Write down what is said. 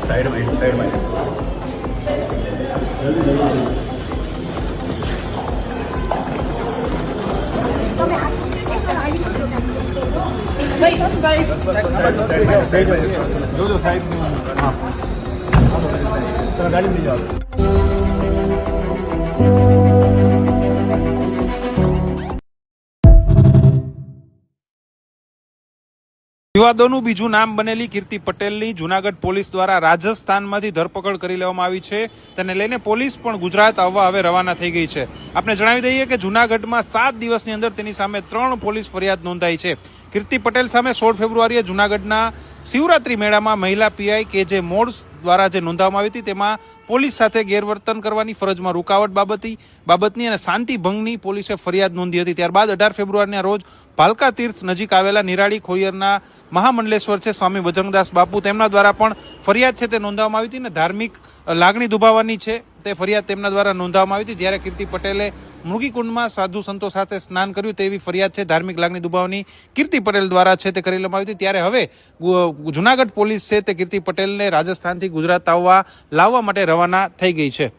Side में जो side में हाँ गाड़ी में जाओ। વિવાદોનું બીજું નામ બનેલી કીર્તિ પટેલની જૂનાગઢ પોલીસ દ્વારા રાજસ્થાનમાંથી ધરપકડ કરી લેવામાં આવી છે. તેને લઈને પોલીસ પણ ગુજરાત આવવા હવે રવાના થઈ ગઈ છે. આપને જણાવી દઈએ કે જૂનાગઢમાં 7 દિવસની અંદર તેની સામે 3 પોલીસ ફરિયાદ નોંધાઈ છે. કીર્તિ પટેલ સામે 16 ફેબ્રુઆરીએ જૂનાગઢના શિવરાત્રી મેળામાં મહિલા પીઆઈ કે જે મોડ દ્વારા જે નોંધવામાં આવી હતી તેમાં પોલીસ સાથે ગેરવર્તન કરવાની, ફરજમાં રૂકાવટ બાબતની અને શાંતિ ભંગની પોલીસે ફરિયાદ નોંધી હતી. ત્યારબાદ 18 ફેબ્રુઆરીના રોજ ભાલકા તીર્થ નજીક આવેલા નિરાળી ખોડિયારના મહામંડલેશ્વર છે સ્વામી બજરંગદાસ બાપુ, તેમના દ્વારા પણ ફરિયાદ છે તે નોંધવામાં આવી હતી અને ધાર્મિક લાગણી દુભાવવાની છે તે ફરિયાદ તેમના દ્વારા નોંધવામાં આવી હતી. જ્યારે કીર્તિ પટેલે મૃગીકુંડમાં સાધુ સંતો સાથે સ્નાન કર્યું તેવી ફરિયાદ છે ધાર્મિક લાગણી દુભાવની કીર્તિ પટેલ દ્વારા છે તે કરી લેવામાં આવી હતી. ત્યારે હવે જૂનાગઢ પોલીસ છે તે કીર્તિ પટેલને રાજસ્થાનથી ગુજરાત લાવવા માટે રવાના થઈ ગઈ છે.